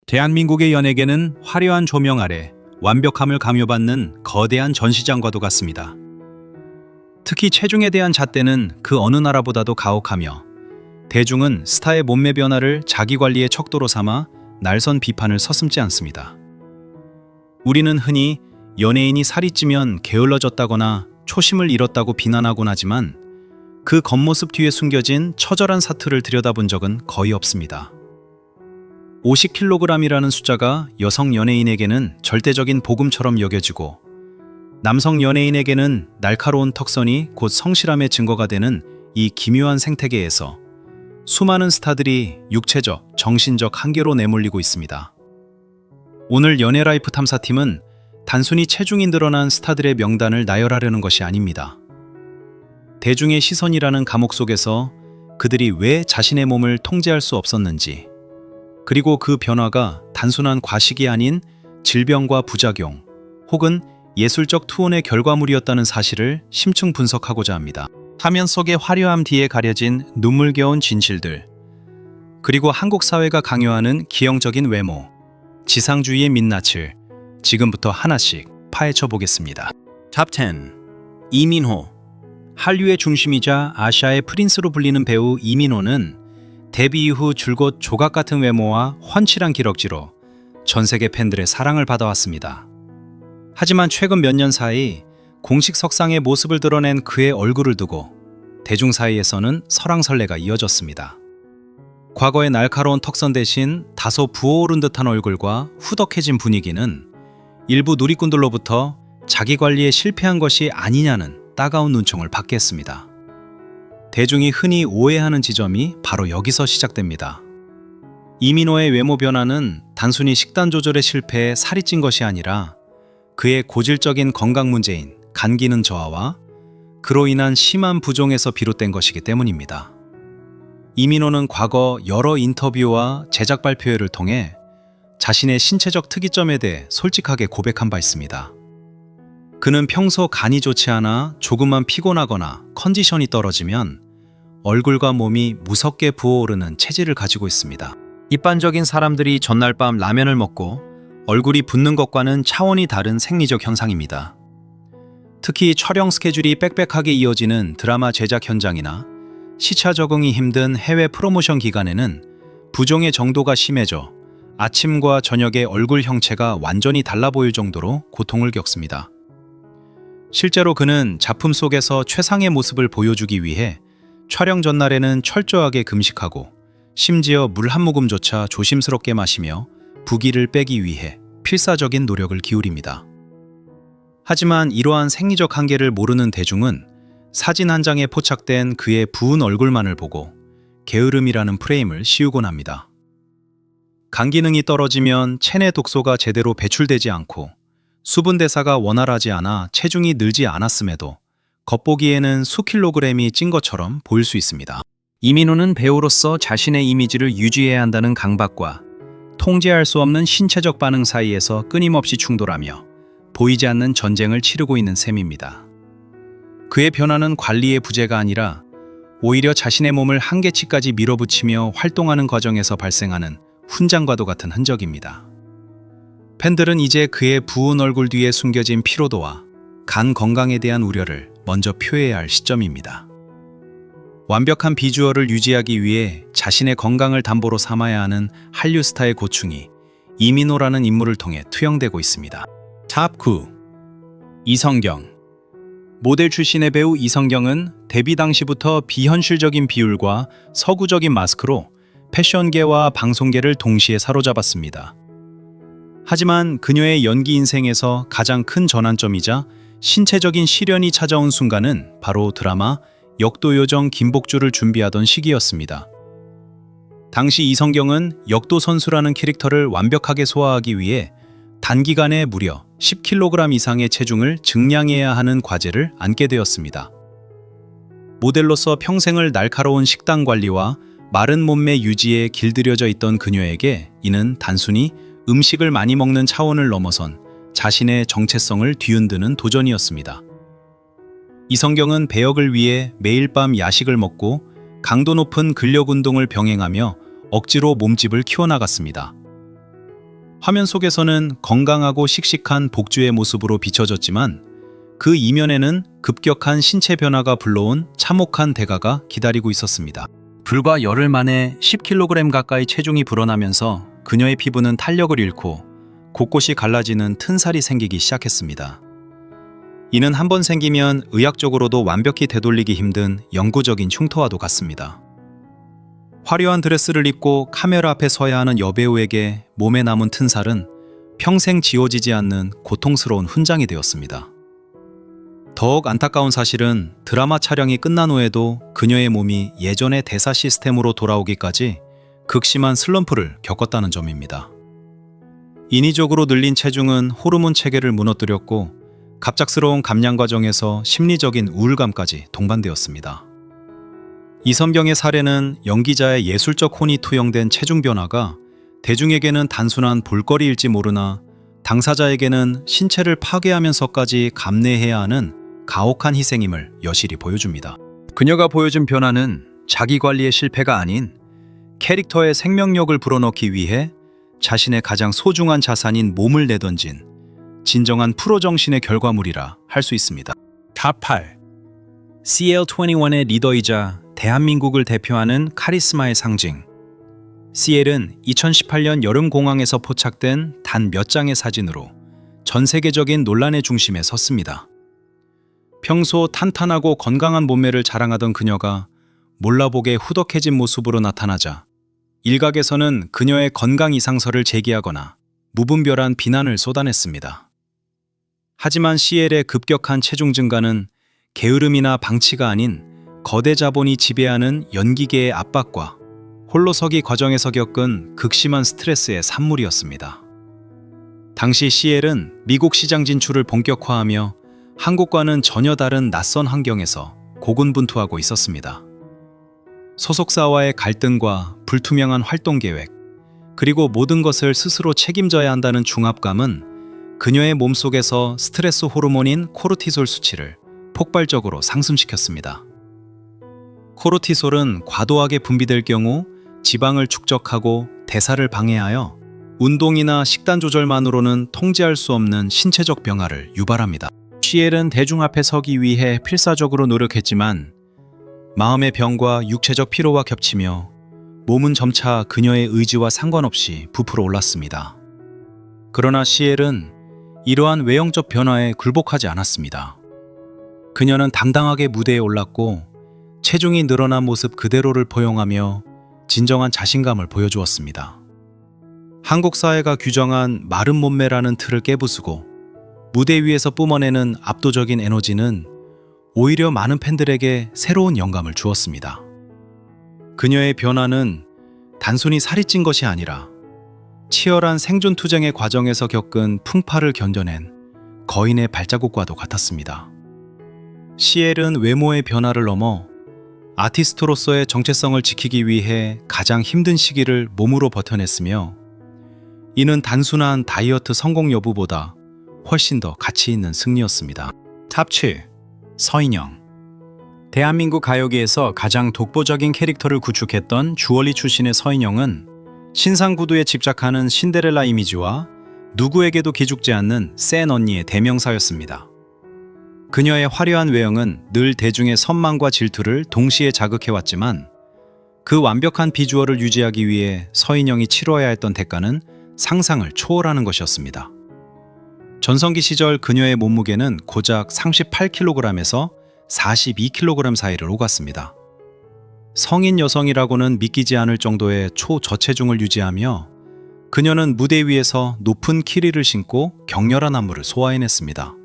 대한민국의 연예계는 화려한 조명 아래 완벽함을 강요받는 거대한 전시장과도 같습니다. 특히 체중에 대한 잣대는 그 어느 나라보다도 가혹하며 대중은 스타의 몸매 변화를 자기관리의 척도로 삼아 날선 비판을 서슴지 않습니다. 우리는 흔히 연예인이 살이 찌면 게을러졌다거나 초심을 잃었다고 비난하곤 하지만 그 겉모습 뒤에 숨겨진 처절한 사투를 들여다본 적은 거의 없습니다. 50kg이라는 숫자가 여성 연예인에게는 절대적인 복음처럼 여겨지고 남성 연예인에게는 날카로운 턱선이 곧 성실함의 증거가 되는 이 기묘한 생태계에서 수많은 스타들이 육체적, 정신적 한계로 내몰리고 있습니다. 오늘 연예라이프 탐사팀은 단순히 체중이 늘어난 스타들의 명단을 나열하려는 것이 아닙니다. 대중의 시선이라는 감옥 속에서 그들이 왜 자신의 몸을 통제할 수 없었는지, 그리고 그 변화가 단순한 과식이 아닌 질병과 부작용 혹은 예술적 투혼의 결과물이었다는 사실을 심층 분석하고자 합니다. 화면 속의 화려함 뒤에 가려진 눈물겨운 진실들, 그리고 한국 사회가 강요하는 기형적인 외모, 지상주의의 민낯을 지금부터 하나씩 파헤쳐 보겠습니다. 탑 10. 이민호. 한류의 중심이자 아시아의 프린스로 불리는 배우 이민호는 데뷔 이후 줄곧 조각 같은 외모와 훤칠한 기럭지로 전 세계 팬들의 사랑을 받아왔습니다. 하지만 최근 몇 년 사이 공식 석상의 모습을 드러낸 그의 얼굴을 두고 대중 사이에서는 설왕설래가 이어졌습니다. 과거의 날카로운 턱선 대신 다소 부어오른 듯한 얼굴과 후덕해진 분위기는 일부 누리꾼들로부터 자기 관리에 실패한 것이 아니냐는 따가운 눈총을 받게 했습니다. 대중이 흔히 오해하는 지점이 바로 여기서 시작됩니다. 이민호의 외모 변화는 단순히 식단 조절의 실패에 살이 찐 것이 아니라 그의 고질적인 건강 문제인 간 기능 저하와 그로 인한 심한 부종에서 비롯된 것이기 때문입니다. 이민호는 과거 여러 인터뷰와 제작 발표회를 통해 자신의 신체적 특이점에 대해 솔직하게 고백한 바 있습니다. 그는 평소 간이 좋지 않아 조금만 피곤하거나 컨디션이 떨어지면 얼굴과 몸이 무섭게 부어오르는 체질을 가지고 있습니다. 일반적인 사람들이 전날 밤 라면을 먹고 얼굴이 붓는 것과는 차원이 다른 생리적 현상입니다. 특히 촬영 스케줄이 빽빽하게 이어지는 드라마 제작 현장이나 시차 적응이 힘든 해외 프로모션 기간에는 부종의 정도가 심해져 아침과 저녁의 얼굴 형체가 완전히 달라 보일 정도로 고통을 겪습니다. 실제로 그는 작품 속에서 최상의 모습을 보여주기 위해 촬영 전날에는 철저하게 금식하고 심지어 물 한 모금조차 조심스럽게 마시며 부기를 빼기 위해 필사적인 노력을 기울입니다. 하지만 이러한 생리적 한계를 모르는 대중은 사진 한 장에 포착된 그의 부은 얼굴만을 보고 게으름이라는 프레임을 씌우곤 합니다. 간 기능이 떨어지면 체내 독소가 제대로 배출되지 않고 수분 대사가 원활하지 않아 체중이 늘지 않았음에도 겉보기에는 수킬로그램이 찐 것처럼 보일 수 있습니다. 이민호는 배우로서 자신의 이미지를 유지해야 한다는 강박과 통제할 수 없는 신체적 반응 사이에서 끊임없이 충돌하며 보이지 않는 전쟁을 치르고 있는 셈입니다. 그의 변화는 관리의 부재가 아니라 오히려 자신의 몸을 한계치까지 밀어붙이며 활동하는 과정에서 발생하는 훈장과도 같은 흔적입니다. 팬들은 이제 그의 부은 얼굴 뒤에 숨겨진 피로도와 간 건강에 대한 우려를 먼저 표해야 할 시점입니다. 완벽한 비주얼을 유지하기 위해 자신의 건강을 담보로 삼아야 하는 한류 스타의 고충이 이민호라는 인물을 통해 투영되고 있습니다. 탑 9. 이성경. 모델 출신의 배우 이성경은 데뷔 당시부터 비현실적인 비율과 서구적인 마스크로 패션계와 방송계를 동시에 사로잡았습니다. 하지만 그녀의 연기 인생에서 가장 큰 전환점이자 신체적인 시련이 찾아온 순간은 바로 드라마 역도요정 김복주를 준비하던 시기였습니다. 당시 이성경은 역도 선수라는 캐릭터를 완벽하게 소화하기 위해 단기간에 무려 10kg 이상의 체중을 증량해야 하는 과제를 안게 되었습니다. 모델로서 평생을 날카로운 식단 관리와 마른 몸매 유지에 길들여져 있던 그녀에게 이는 단순히 음식을 많이 먹는 차원을 넘어선 자신의 정체성을 뒤흔드는 도전이었습니다. 이성경은 배역을 위해 매일 밤 야식을 먹고 강도 높은 근력 운동을 병행하며 억지로 몸집을 키워나갔습니다. 화면 속에서는 건강하고 씩씩한 복주의 모습으로 비춰졌지만 그 이면에는 급격한 신체 변화가 불러온 참혹한 대가가 기다리고 있었습니다. 불과 열흘 만에 10kg 가까이 체중이 불어나면서 그녀의 피부는 탄력을 잃고 곳곳이 갈라지는 튼살이 생기기 시작했습니다. 이는 한번 생기면 의학적으로도 완벽히 되돌리기 힘든 영구적인 흉터와도 같습니다. 화려한 드레스를 입고 카메라 앞에 서야 하는 여배우에게 몸에 남은 튼살은 평생 지워지지 않는 고통스러운 훈장이 되었습니다. 더욱 안타까운 사실은 드라마 촬영이 끝난 후에도 그녀의 몸이 예전의 대사 시스템으로 돌아오기까지 극심한 슬럼프를 겪었다는 점입니다. 인위적으로 늘린 체중은 호르몬 체계를 무너뜨렸고 갑작스러운 감량 과정에서 심리적인 우울감까지 동반되었습니다. 이선병의 사례는 연기자의 예술적 혼이 투영된 체중 변화가 대중에게는 단순한 볼거리일지 모르나 당사자에게는 신체를 파괴하면서까지 감내해야 하는 가혹한 희생임을 여실히 보여줍니다. 그녀가 보여준 변화는 자기 관리의 실패가 아닌 캐릭터의 생명력을 불어넣기 위해 자신의 가장 소중한 자산인 몸을 내던진 진정한 프로 정신의 결과물이라 할 수 있습니다. 탑 8. CL21의 리더이자 대한민국을 대표하는 카리스마의 상징. CL은 2018년 여름 공항에서 포착된 단 몇 장의 사진으로 전 세계적인 논란의 중심에 섰습니다. 평소 탄탄하고 건강한 몸매를 자랑하던 그녀가 몰라보게 후덕해진 모습으로 나타나자 일각에서는 그녀의 건강 이상설을 제기하거나 무분별한 비난을 쏟아냈습니다. 하지만 CL의 급격한 체중 증가는 게으름이나 방치가 아닌 거대 자본이 지배하는 연기계의 압박과 홀로서기 과정에서 겪은 극심한 스트레스의 산물이었습니다. 당시 CL은 미국 시장 진출을 본격화하며 한국과는 전혀 다른 낯선 환경에서 고군분투하고 있었습니다. 소속사와의 갈등과 불투명한 활동 계획, 그리고 모든 것을 스스로 책임져야 한다는 중압감은 그녀의 몸속에서 스트레스 호르몬인 코르티솔 수치를 폭발적으로 상승시켰습니다. 코르티솔은 과도하게 분비될 경우 지방을 축적하고 대사를 방해하여 운동이나 식단 조절만으로는 통제할 수 없는 신체적 병화를 유발합니다. CL은 대중 앞에 서기 위해 필사적으로 노력했지만 마음의 병과 육체적 피로와 겹치며 몸은 점차 그녀의 의지와 상관없이 부풀어 올랐습니다. 그러나 CL은 이러한 외형적 변화에 굴복하지 않았습니다. 그녀는 당당하게 무대에 올랐고 체중이 늘어난 모습 그대로를 포용하며 진정한 자신감을 보여주었습니다. 한국 사회가 규정한 마른 몸매라는 틀을 깨부수고 무대 위에서 뿜어내는 압도적인 에너지는 오히려 많은 팬들에게 새로운 영감을 주었습니다. 그녀의 변화는 단순히 살이 찐 것이 아니라 치열한 생존 투쟁의 과정에서 겪은 풍파를 견뎌낸 거인의 발자국과도 같았습니다. CL은 외모의 변화를 넘어 아티스트로서의 정체성을 지키기 위해 가장 힘든 시기를 몸으로 버텨냈으며 이는 단순한 다이어트 성공 여부보다 훨씬 더 가치 있는 승리였습니다. 탑 7. 서인영. 대한민국 가요계에서 가장 독보적인 캐릭터를 구축했던 주얼리 출신의 서인영은 신상 구두에 집착하는 신데렐라 이미지와 누구에게도 기죽지 않는 센 언니의 대명사였습니다. 그녀의 화려한 외형은 늘 대중의 선망과 질투를 동시에 자극해왔지만 그 완벽한 비주얼을 유지하기 위해 서인영이 치러야 했던 대가는 상상을 초월하는 것이었습니다. 전성기 시절 그녀의 몸무게는 고작 38kg에서 42kg 사이를 오갔습니다. 성인 여성이라고는 믿기지 않을 정도의 초저체중을 유지하며 그녀는 무대 위에서 높은 키리를 신고 격렬한 안무를 소화해냈습니다.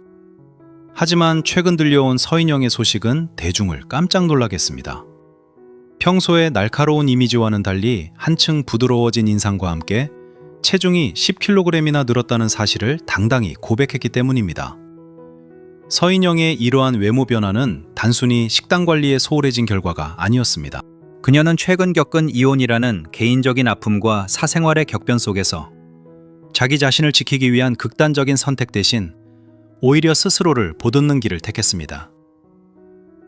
하지만 최근 들려온 서인영의 소식은 대중을 깜짝 놀라게 했습니다. 평소의 날카로운 이미지와는 달리 한층 부드러워진 인상과 함께 체중이 10kg이나 늘었다는 사실을 당당히 고백했기 때문입니다. 서인영의 이러한 외모 변화는 단순히 식단 관리에 소홀해진 결과가 아니었습니다. 그녀는 최근 겪은 이혼이라는 개인적인 아픔과 사생활의 격변 속에서 자기 자신을 지키기 위한 극단적인 선택 대신 오히려 스스로를 보듬는 길을 택했습니다.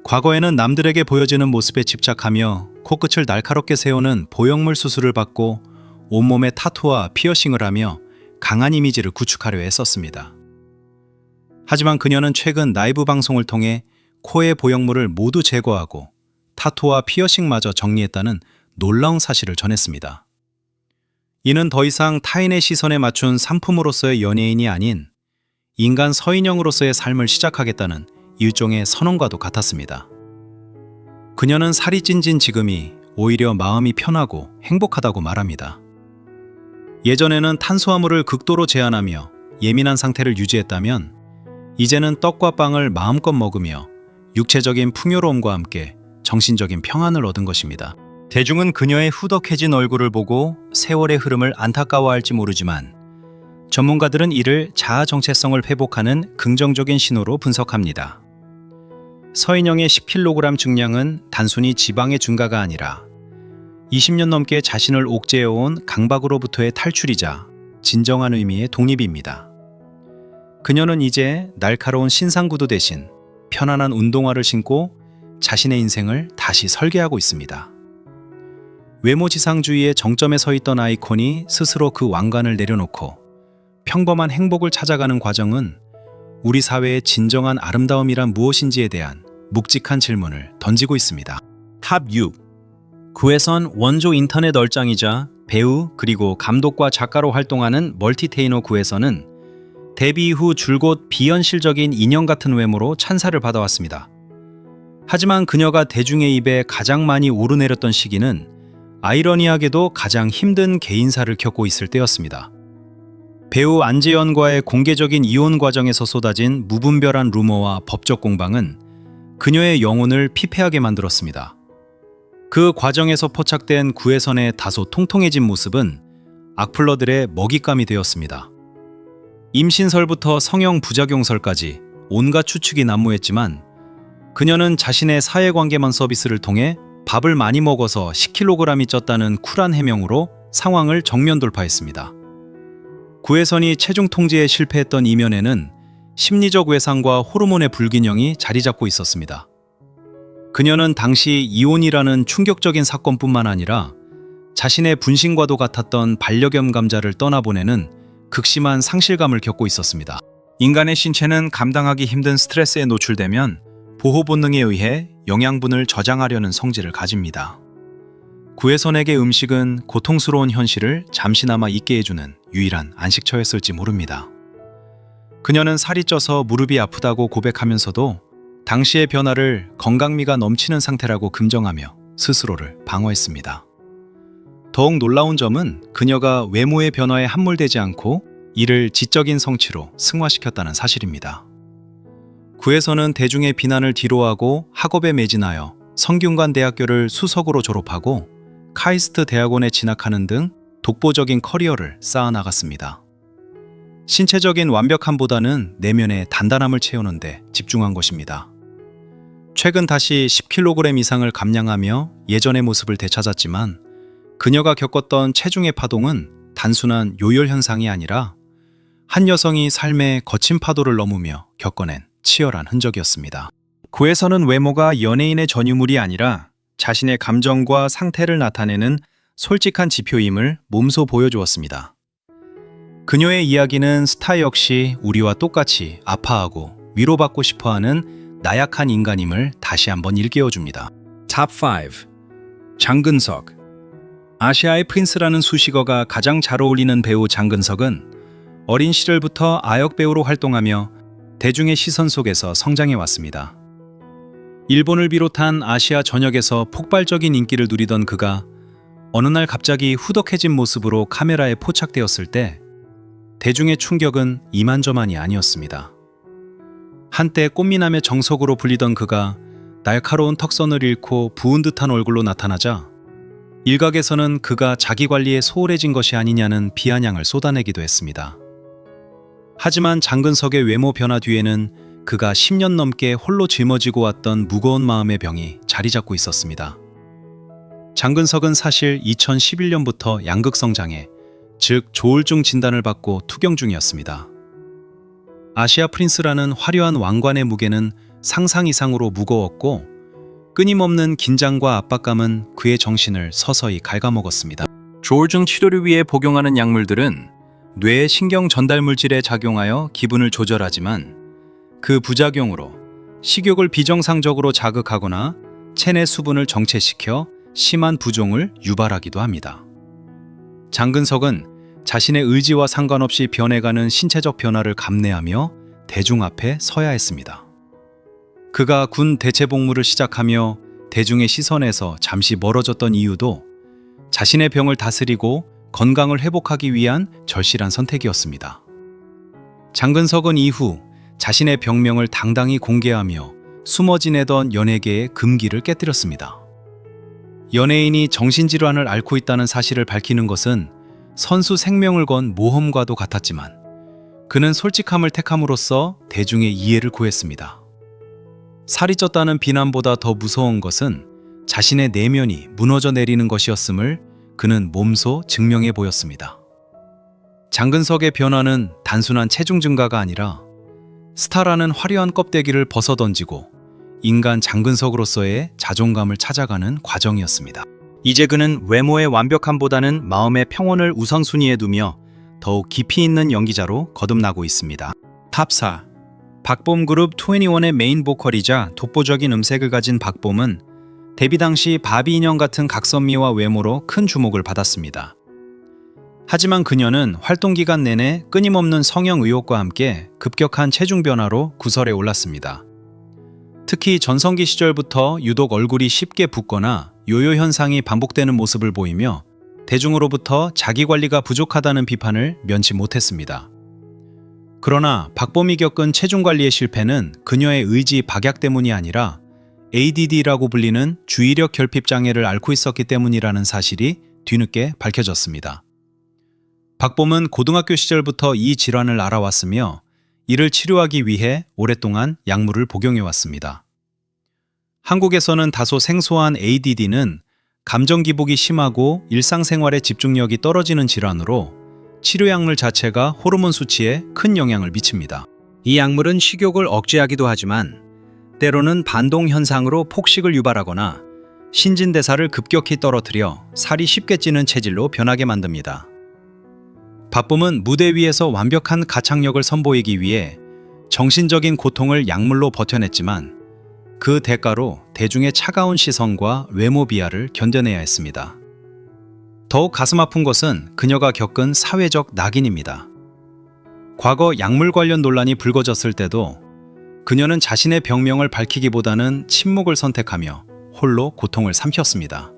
과거에는 남들에게 보여지는 모습에 집착하며 코끝을 날카롭게 세우는 보형물 수술을 받고 온몸에 타투와 피어싱을 하며 강한 이미지를 구축하려 했었습니다. 하지만 그녀는 최근 라이브 방송을 통해 코의 보형물을 모두 제거하고 타투와 피어싱마저 정리했다는 놀라운 사실을 전했습니다. 이는 더 이상 타인의 시선에 맞춘 상품으로서의 연예인이 아닌 인간 서인형으로서의 삶을 시작하겠다는 일종의 선언과도 같았습니다. 그녀는 살이 찐 지금이 오히려 마음이 편하고 행복하다고 말합니다. 예전에는 탄수화물을 극도로 제한하며 예민한 상태를 유지했다면 이제는 떡과 빵을 마음껏 먹으며 육체적인 풍요로움과 함께 정신적인 평안을 얻은 것입니다. 대중은 그녀의 후덕해진 얼굴을 보고 세월의 흐름을 안타까워할지 모르지만 전문가들은 이를 자아 정체성을 회복하는 긍정적인 신호로 분석합니다. 서인영의 10kg 증량은 단순히 지방의 증가가 아니라 20년 넘게 자신을 옥죄해온 강박으로부터의 탈출이자 진정한 의미의 독립입니다. 그녀는 이제 날카로운 신상구두 대신 편안한 운동화를 신고 자신의 인생을 다시 설계하고 있습니다. 외모지상주의의 정점에 서 있던 아이콘이 스스로 그 왕관을 내려놓고 평범한 행복을 찾아가는 과정은 우리 사회의 진정한 아름다움이란 무엇인지에 대한 묵직한 질문을 던지고 있습니다. 탑 6. 구혜선 원조 인터넷 얼짱이자 배우 그리고 감독과 작가로 활동하는 멀티테이너 구혜선은 데뷔 이후 줄곧 비현실적인 인형 같은 외모로 찬사를 받아왔습니다. 하지만 그녀가 대중의 입에 가장 많이 오르내렸던 시기는 아이러니하게도 가장 힘든 개인사를 겪고 있을 때였습니다. 배우 안재현과의 공개적인 이혼 과정에서 쏟아진 무분별한 루머와 법적 공방은 그녀의 영혼을 피폐하게 만들었습니다. 그 과정에서 포착된 구혜선의 다소 통통해진 모습은 악플러들의 먹잇감이 되었습니다. 임신설부터 성형 부작용설까지 온갖 추측이 난무했지만 그녀는 자신의 사회관계만 서비스를 통해 밥을 많이 먹어서 10kg이 쪘다는 쿨한 해명으로 상황을 정면 돌파했습니다. 구혜선이 체중 통제에 실패했던 이면에는 심리적 외상과 호르몬의 불균형이 자리 잡고 있었습니다. 그녀는 당시 이혼이라는 충격적인 사건뿐만 아니라 자신의 분신과도 같았던 반려견 감자를 떠나보내는 극심한 상실감을 겪고 있었습니다. 인간의 신체는 감당하기 힘든 스트레스에 노출되면 보호 본능에 의해 영양분을 저장하려는 성질을 가집니다. 구혜선에게 음식은 고통스러운 현실을 잠시나마 잊게 해주는 유일한 안식처였을지 모릅니다. 그녀는 살이 쪄서 무릎이 아프다고 고백하면서도 당시의 변화를 건강미가 넘치는 상태라고 긍정하며 스스로를 방어했습니다. 더욱 놀라운 점은 그녀가 외모의 변화에 함몰되지 않고 이를 지적인 성취로 승화시켰다는 사실입니다. 구혜선은 대중의 비난을 뒤로하고 학업에 매진하여 성균관 대학교를 수석으로 졸업하고 카이스트 대학원에 진학하는 등 독보적인 커리어를 쌓아나갔습니다. 신체적인 완벽함보다는 내면의 단단함을 채우는 데 집중한 것입니다. 최근 다시 10kg 이상을 감량하며 예전의 모습을 되찾았지만 그녀가 겪었던 체중의 파동은 단순한 요열 현상이 아니라 한 여성이 삶의 거친 파도를 넘으며 겪어낸 치열한 흔적이었습니다. 구혜선은 외모가 연예인의 전유물이 아니라 자신의 감정과 상태를 나타내는 솔직한 지표임을 몸소 보여주었습니다. 그녀의 이야기는 스타 역시 우리와 똑같이 아파하고 위로받고 싶어하는 나약한 인간임을 다시 한번 일깨워줍니다. 탑 5. 장근석. 아시아의 프린스라는 수식어가 가장 잘 어울리는 배우 장근석은 어린 시절부터 아역 배우로 활동하며 대중의 시선 속에서 성장해왔습니다. 일본을 비롯한 아시아 전역에서 폭발적인 인기를 누리던 그가 어느 날 갑자기 후덕해진 모습으로 카메라에 포착되었을 때 대중의 충격은 이만저만이 아니었습니다. 한때 꽃미남의 정석으로 불리던 그가 날카로운 턱선을 잃고 부은 듯한 얼굴로 나타나자 일각에서는 그가 자기 관리에 소홀해진 것이 아니냐는 비아냥을 쏟아내기도 했습니다. 하지만 장근석의 외모 변화 뒤에는 그가 10년 넘게 홀로 짊어지고 왔던 무거운 마음의 병이 자리 잡고 있었습니다. 장근석은 사실 2011년부터 양극성장애, 즉 조울증 진단을 받고 투병 중이었습니다. 아시아 프린스라는 화려한 왕관의 무게는 상상 이상으로 무거웠고 끊임없는 긴장과 압박감은 그의 정신을 서서히 갉아먹었습니다. 조울증 치료를 위해 복용하는 약물들은 뇌의 신경 전달 물질에 작용하여 기분을 조절하지만 그 부작용으로 식욕을 비정상적으로 자극하거나 체내 수분을 정체시켜 심한 부종을 유발하기도 합니다. 장근석은 자신의 의지와 상관없이 변해가는 신체적 변화를 감내하며 대중 앞에 서야 했습니다. 그가 군 대체복무를 시작하며 대중의 시선에서 잠시 멀어졌던 이유도 자신의 병을 다스리고 건강을 회복하기 위한 절실한 선택이었습니다. 장근석은 이후 자신의 병명을 당당히 공개하며 숨어 지내던 연예계의 금기를 깨뜨렸습니다. 연예인이 정신질환을 앓고 있다는 사실을 밝히는 것은 선수 생명을 건 모험과도 같았지만 그는 솔직함을 택함으로써 대중의 이해를 구했습니다. 살이 쪘다는 비난보다 더 무서운 것은 자신의 내면이 무너져 내리는 것이었음을 그는 몸소 증명해 보였습니다. 장근석의 변화는 단순한 체중 증가가 아니라 스타라는 화려한 껍데기를 벗어던지고 인간 장근석으로서의 자존감을 찾아가는 과정이었습니다. 이제 그는 외모의 완벽함보다는 마음의 평온을 우선순위에 두며 더욱 깊이 있는 연기자로 거듭나고 있습니다. 탑4. 박봄 그룹 21의 메인 보컬이자 독보적인 음색을 가진 박봄은 데뷔 당시 바비 인형 같은 각선미와 외모로 큰 주목을 받았습니다. 하지만 그녀는 활동 기간 내내 끊임없는 성형 의혹과 함께 급격한 체중 변화로 구설에 올랐습니다. 특히 전성기 시절부터 유독 얼굴이 쉽게 붓거나 요요 현상이 반복되는 모습을 보이며 대중으로부터 자기 관리가 부족하다는 비판을 면치 못했습니다. 그러나 박봄이 겪은 체중 관리의 실패는 그녀의 의지 박약 때문이 아니라 ADD라고 불리는 주의력 결핍 장애를 앓고 있었기 때문이라는 사실이 뒤늦게 밝혀졌습니다. 박봄은 고등학교 시절부터 이 질환을 알아왔으며 이를 치료하기 위해 오랫동안 약물을 복용해왔습니다. 한국에서는 다소 생소한 ADD는 감정 기복이 심하고 일상생활에 집중력이 떨어지는 질환으로 치료 약물 자체가 호르몬 수치에 큰 영향을 미칩니다. 이 약물은 식욕을 억제하기도 하지만 때로는 반동 현상으로 폭식을 유발하거나 신진대사를 급격히 떨어뜨려 살이 쉽게 찌는 체질로 변하게 만듭니다. 박봄은 무대 위에서 완벽한 가창력을 선보이기 위해 정신적인 고통을 약물로 버텨냈지만 그 대가로 대중의 차가운 시선과 외모 비하를 견뎌내야 했습니다. 더욱 가슴 아픈 것은 그녀가 겪은 사회적 낙인입니다. 과거 약물 관련 논란이 불거졌을 때도 그녀는 자신의 병명을 밝히기보다는 침묵을 선택하며 홀로 고통을 삼켰습니다.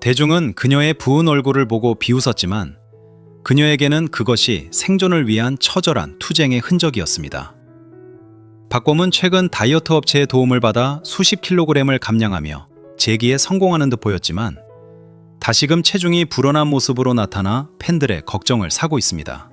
대중은 그녀의 부은 얼굴을 보고 비웃었지만 그녀에게는 그것이 생존을 위한 처절한 투쟁의 흔적이었습니다. 박봄은 최근 다이어트 업체의 도움을 받아 수십 킬로그램을 감량하며 재기에 성공하는 듯 보였지만 다시금 체중이 불어난 모습으로 나타나 팬들의 걱정을 사고 있습니다.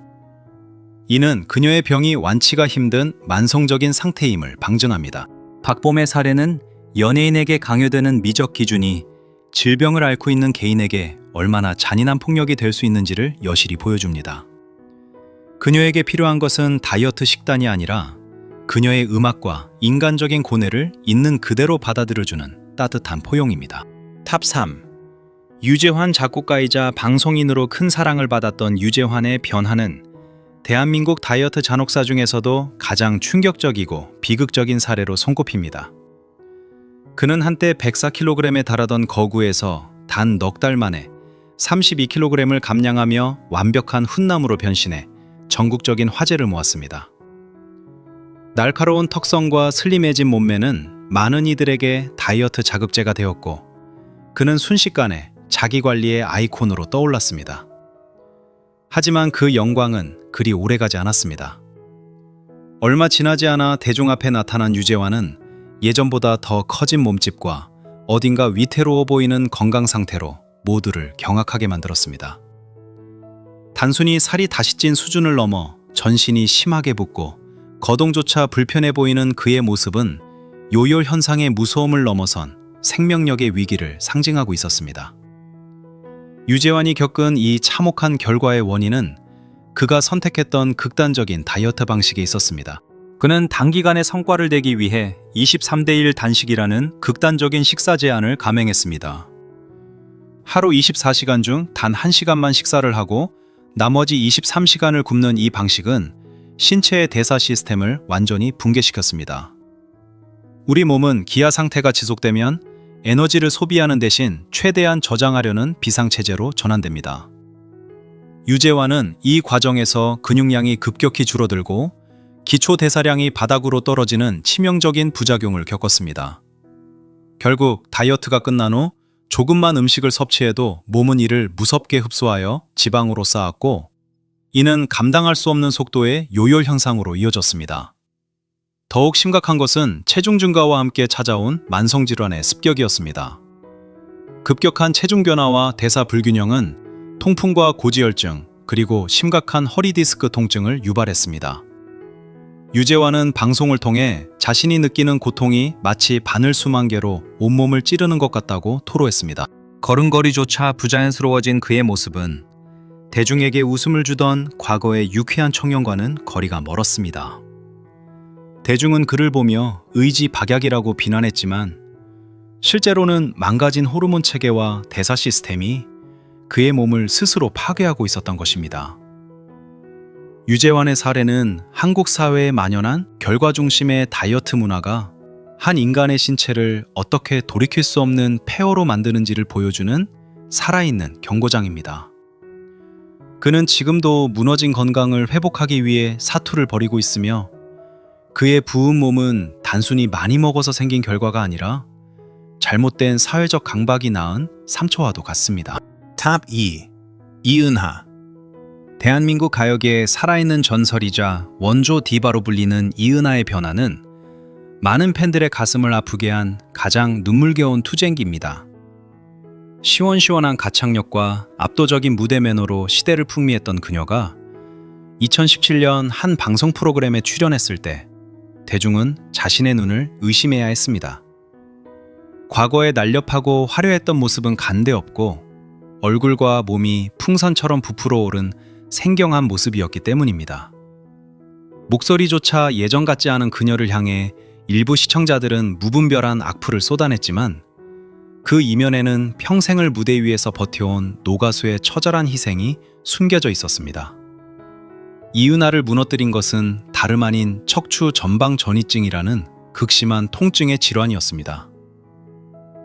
이는 그녀의 병이 완치가 힘든 만성적인 상태임을 방증합니다. 박봄의 사례는 연예인에게 강요되는 미적 기준이 질병을 앓고 있는 개인에게 얼마나 잔인한 폭력이 될 수 있는지를 여실히 보여줍니다. 그녀에게 필요한 것은 다이어트 식단이 아니라 그녀의 음악과 인간적인 고뇌를 있는 그대로 받아들여주는 따뜻한 포용입니다. 탑3. 유재환 작곡가이자 방송인으로 큰 사랑을 받았던 유재환의 변화는 대한민국 다이어트 잔혹사 중에서도 가장 충격적이고 비극적인 사례로 손꼽힙니다. 그는 한때 104kg에 달하던 거구에서 단 넉 달 만에 32kg을 감량하며 완벽한 훈남으로 변신해 전국적인 화제를 모았습니다. 날카로운 턱선과 슬림해진 몸매는 많은 이들에게 다이어트 자극제가 되었고 그는 순식간에 자기 관리의 아이콘으로 떠올랐습니다. 하지만 그 영광은 그리 오래가지 않았습니다. 얼마 지나지 않아 대중 앞에 나타난 유재환은 예전보다 더 커진 몸집과 어딘가 위태로워 보이는 건강 상태로 모두를 경악하게 만들었습니다. 단순히 살이 다시 찐 수준을 넘어 전신이 심하게 붓고 거동조차 불편해 보이는 그의 모습은 요요 현상의 무서움을 넘어선 생명력의 위기를 상징하고 있었습니다. 유재환이 겪은 이 참혹한 결과의 원인은 그가 선택했던 극단적인 다이어트 방식에 있었습니다. 그는 단기간에 성과를 내기 위해 23대1 단식이라는 극단적인 식사 제한을 감행했습니다. 하루 24시간 중 단 1시간만 식사를 하고 나머지 23시간을 굶는 이 방식은 신체의 대사 시스템을 완전히 붕괴시켰습니다. 우리 몸은 기아 상태가 지속되면 에너지를 소비하는 대신 최대한 저장하려는 비상체제로 전환됩니다. 유재환은 이 과정에서 근육량이 급격히 줄어들고 기초 대사량이 바닥으로 떨어지는 치명적인 부작용을 겪었습니다. 결국 다이어트가 끝난 후 조금만 음식을 섭취해도 몸은 이를 무섭게 흡수하여 지방으로 쌓았고, 이는 감당할 수 없는 속도의 요열 현상으로 이어졌습니다. 더욱 심각한 것은 체중 증가와 함께 찾아온 만성질환의 습격이었습니다. 급격한 체중 변화와 대사 불균형은 통풍과 고지혈증, 그리고 심각한 허리 디스크 통증을 유발했습니다. 유재환은 방송을 통해 자신이 느끼는 고통이 마치 바늘 수만 개로 온몸을 찌르는 것 같다고 토로했습니다. 걸음걸이조차 부자연스러워진 그의 모습은 대중에게 웃음을 주던 과거의 유쾌한 청년과는 거리가 멀었습니다. 대중은 그를 보며 의지 박약이라고 비난했지만 실제로는 망가진 호르몬 체계와 대사 시스템이 그의 몸을 스스로 파괴하고 있었던 것입니다. 유재환의 사례는 한국 사회에 만연한 결과 중심의 다이어트 문화가 한 인간의 신체를 어떻게 돌이킬 수 없는 폐허로 만드는지를 보여주는 살아있는 경고장입니다. 그는 지금도 무너진 건강을 회복하기 위해 사투를 벌이고 있으며, 그의 부은 몸은 단순히 많이 먹어서 생긴 결과가 아니라 잘못된 사회적 강박이 낳은 삼초와도 같습니다. 탑 2. 이은하. 대한민국 가요계의 살아있는 전설이자 원조 디바로 불리는 이은하의 변화는 많은 팬들의 가슴을 아프게 한 가장 눈물겨운 투쟁기입니다. 시원시원한 가창력과 압도적인 무대 매너로 시대를 풍미했던 그녀가 2017년 한 방송 프로그램에 출연했을 때 대중은 자신의 눈을 의심해야 했습니다. 과거의 날렵하고 화려했던 모습은 간데없고 얼굴과 몸이 풍선처럼 부풀어 오른 생경한 모습이었기 때문입니다. 목소리조차 예전 같지 않은 그녀를 향해 일부 시청자들은 무분별한 악플을 쏟아냈지만, 그 이면에는 평생을 무대 위에서 버텨온 노가수의 처절한 희생이 숨겨져 있었습니다. 이은하를 무너뜨린 것은 다름 아닌 척추 전방 전이증이라는 극심한 통증의 질환이었습니다.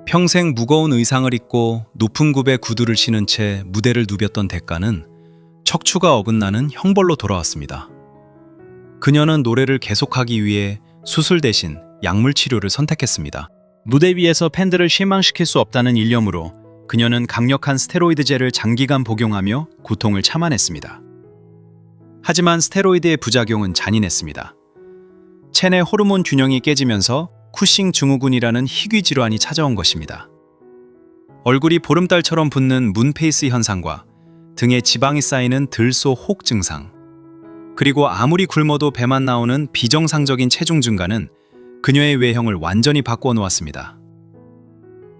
평생 무거운 의상을 입고 높은 굽의 구두를 신은 채 무대를 누볐던 대가는 척추가 어긋나는 형벌로 돌아왔습니다. 그녀는 노래를 계속하기 위해 수술 대신 약물 치료를 선택했습니다. 무대 위에서 팬들을 실망시킬 수 없다는 일념으로 그녀는 강력한 스테로이드제를 장기간 복용하며 고통을 참아냈습니다. 하지만 스테로이드의 부작용은 잔인했습니다. 체내 호르몬 균형이 깨지면서 쿠싱 증후군이라는 희귀 질환이 찾아온 것입니다. 얼굴이 보름달처럼 붓는 문페이스 현상과 등에 지방이 쌓이는 들소 혹 증상, 그리고 아무리 굶어도 배만 나오는 비정상적인 체중 증가는 그녀의 외형을 완전히 바꾸어 놓았습니다.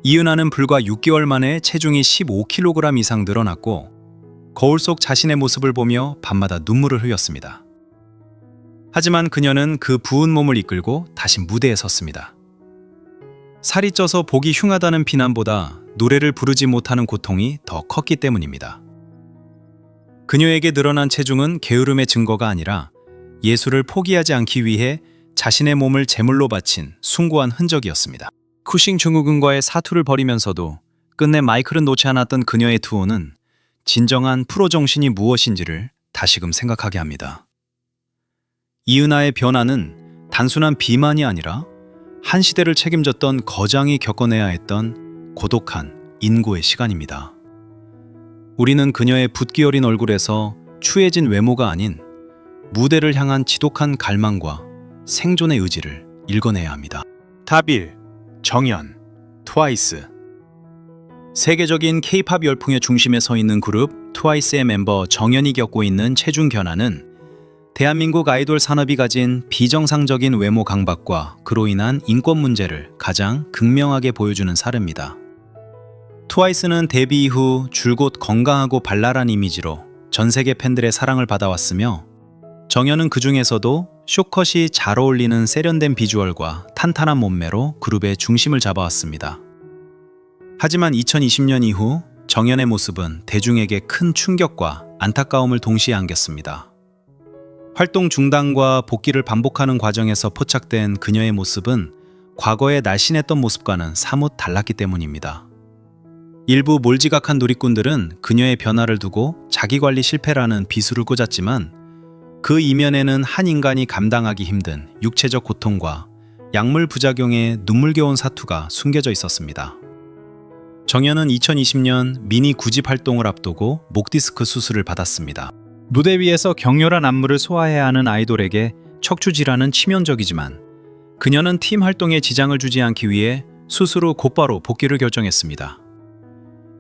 이은하는 불과 6개월 만에 체중이 15kg 이상 늘어났고, 거울 속 자신의 모습을 보며 밤마다 눈물을 흘렸습니다. 하지만 그녀는 그 부은 몸을 이끌고 다시 무대에 섰습니다. 살이 쪄서 보기 흉하다는 비난보다 노래를 부르지 못하는 고통이 더 컸기 때문입니다. 그녀에게 늘어난 체중은 게으름의 증거가 아니라 예술을 포기하지 않기 위해 자신의 몸을 제물로 바친 숭고한 흔적이었습니다. 쿠싱 증후군과의 사투를 벌이면서도 끝내 마이크를 놓지 않았던 그녀의 투혼은 진정한 프로 정신이 무엇인지를 다시금 생각하게 합니다. 이은하의 변화는 단순한 비만이 아니라 한 시대를 책임졌던 거장이 겪어내야 했던 고독한 인고의 시간입니다. 우리는 그녀의 붓기 어린 얼굴에서 추해진 외모가 아닌 무대를 향한 지독한 갈망과 생존의 의지를 읽어내야 합니다. 탑 1. 정연, 트와이스. 세계적인 K-팝 열풍의 중심에 서 있는 그룹 트와이스의 멤버 정연이 겪고 있는 체중 변화는 대한민국 아이돌 산업이 가진 비정상적인 외모 강박과 그로 인한 인권 문제를 가장 극명하게 보여주는 사례입니다. 트와이스는 데뷔 이후 줄곧 건강하고 발랄한 이미지로 전 세계 팬들의 사랑을 받아왔으며, 정연은 그 중에서도 쇼컷이 잘 어울리는 세련된 비주얼과 탄탄한 몸매로 그룹의 중심을 잡아왔습니다. 하지만 2020년 이후 정연의 모습은 대중에게 큰 충격과 안타까움을 동시에 안겼습니다. 활동 중단과 복귀를 반복하는 과정에서 포착된 그녀의 모습은 과거에 날씬했던 모습과는 사뭇 달랐기 때문입니다. 일부 몰지각한 누리꾼들은 그녀의 변화를 두고 자기관리 실패라는 비수를 꽂았지만 그 이면에는 한 인간이 감당하기 힘든 육체적 고통과 약물 부작용의 눈물겨운 사투가 숨겨져 있었습니다. 정연은 2020년 미니 9집 활동을 앞두고 목 디스크 수술을 받았습니다. 무대 위에서 격렬한 안무를 소화해야 하는 아이돌에게 척추 질환은 치명적이지만 그녀는 팀 활동에 지장을 주지 않기 위해 수술 후 곧바로 복귀를 결정했습니다.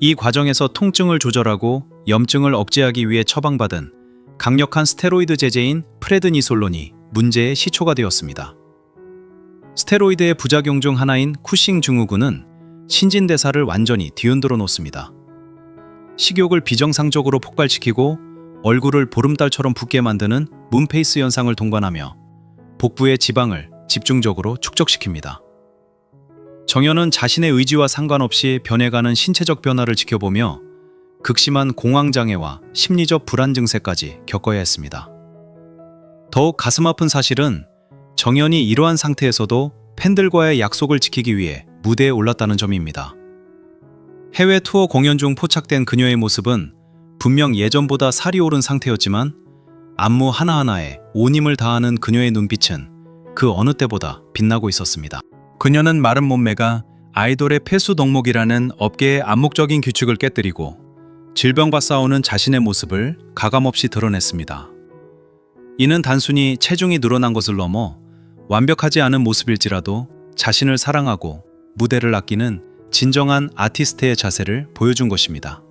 이 과정에서 통증을 조절하고 염증을 억제하기 위해 처방받은 강력한 스테로이드 제제인 프레드니솔론이 문제의 시초가 되었습니다. 스테로이드의 부작용 중 하나인 쿠싱 증후군은 신진대사를 완전히 뒤흔들어 놓습니다. 식욕을 비정상적으로 폭발시키고 얼굴을 보름달처럼 붓게 만드는 문페이스 현상을 동반하며 복부의 지방을 집중적으로 축적시킵니다. 정연은 자신의 의지와 상관없이 변해가는 신체적 변화를 지켜보며 극심한 공황장애와 심리적 불안 증세까지 겪어야 했습니다. 더욱 가슴 아픈 사실은 정연이 이러한 상태에서도 팬들과의 약속을 지키기 위해 무대에 올랐다는 점입니다. 해외 투어 공연 중 포착된 그녀의 모습은 분명 예전보다 살이 오른 상태였지만 안무 하나하나에 온 힘을 다하는 그녀의 눈빛은 그 어느 때보다 빛나고 있었습니다. 그녀는 마른 몸매가 아이돌의 필수 덕목이라는 업계의 암묵적인 규칙을 깨뜨리고 질병과 싸우는 자신의 모습을 가감없이 드러냈습니다. 이는 단순히 체중이 늘어난 것을 넘어 완벽하지 않은 모습일지라도 자신을 사랑하고 무대를 아끼는 진정한 아티스트의 자세를 보여준 것입니다.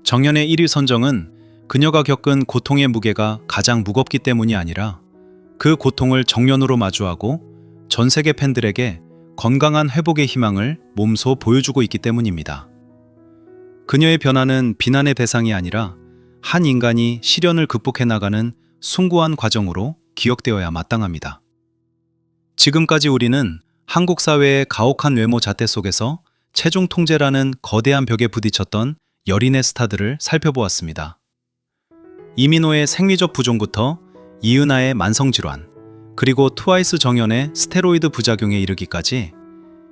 정연의 1위 선정은 그녀가 겪은 고통의 무게가 가장 무겁기 때문이 아니라 그 고통을 정면으로 마주하고 전 세계 팬들에게 건강한 회복의 희망을 몸소 보여주고 있기 때문입니다. 그녀의 변화는 비난의 대상이 아니라 한 인간이 시련을 극복해 나가는 숭고한 과정으로 기억되어야 마땅합니다. 지금까지 우리는 한국 사회의 가혹한 외모 잣대 속에서 체중 통제라는 거대한 벽에 부딪혔던 열인의 스타들을 살펴보았습니다. 이민호의 생리적 부종부터 이은하의 만성질환, 그리고 트와이스 정연의 스테로이드 부작용에 이르기까지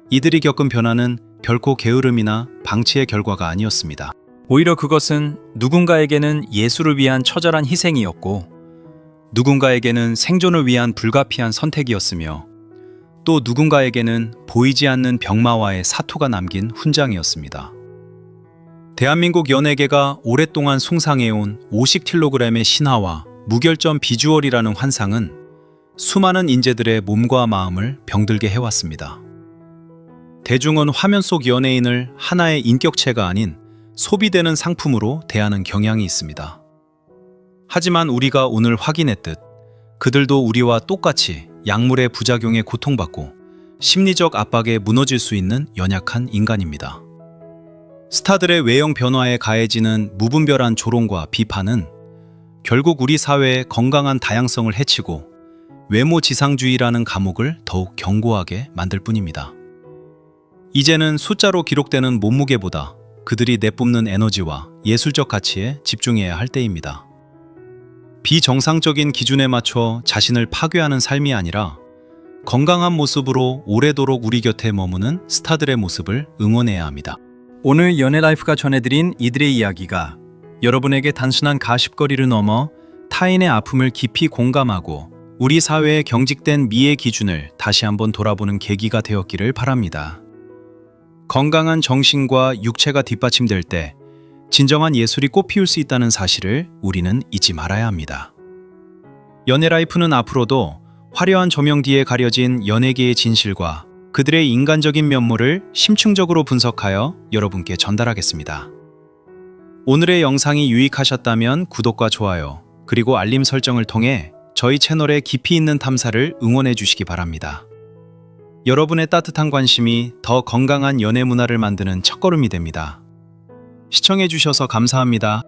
이들이 겪은 변화는 결코 게으름이나 방치의 결과가 아니었습니다. 오히려 그것은 누군가에게는 예술을 위한 처절한 희생이었고 누군가에게는 생존을 위한 불가피한 선택이었으며 또 누군가에게는 보이지 않는 병마와의 사투가 남긴 훈장이었습니다. 대한민국 연예계가 오랫동안 숭상해온 50kg의 신화와 무결점 비주얼이라는 환상은 수많은 인재들의 몸과 마음을 병들게 해왔습니다. 대중은 화면 속 연예인을 하나의 인격체가 아닌 소비되는 상품으로 대하는 경향이 있습니다. 하지만 우리가 오늘 확인했듯 그들도 우리와 똑같이 약물의 부작용에 고통받고 심리적 압박에 무너질 수 있는 연약한 인간입니다. 스타들의 외형 변화에 가해지는 무분별한 조롱과 비판은 결국 우리 사회의 건강한 다양성을 해치고 외모 지상주의라는 감옥을 더욱 견고하게 만들 뿐입니다. 이제는 숫자로 기록되는 몸무게보다 그들이 내뿜는 에너지와 예술적 가치에 집중해야 할 때입니다. 비정상적인 기준에 맞춰 자신을 파괴하는 삶이 아니라 건강한 모습으로 오래도록 우리 곁에 머무는 스타들의 모습을 응원해야 합니다. 오늘 연예라이프가 전해드린 이들의 이야기가 여러분에게 단순한 가십거리를 넘어 타인의 아픔을 깊이 공감하고 우리 사회의 경직된 미의 기준을 다시 한번 돌아보는 계기가 되었기를 바랍니다. 건강한 정신과 육체가 뒷받침될 때 진정한 예술이 꽃피울 수 있다는 사실을 우리는 잊지 말아야 합니다. 연예라이프는 앞으로도 화려한 조명 뒤에 가려진 연예계의 진실과 그들의 인간적인 면모를 심층적으로 분석하여 여러분께 전달하겠습니다. 오늘의 영상이 유익하셨다면 구독과 좋아요, 그리고 알림 설정을 통해 저희 채널의 깊이 있는 탐사를 응원해 주시기 바랍니다. 여러분의 따뜻한 관심이 더 건강한 연예 문화를 만드는 첫걸음이 됩니다. 시청해 주셔서 감사합니다.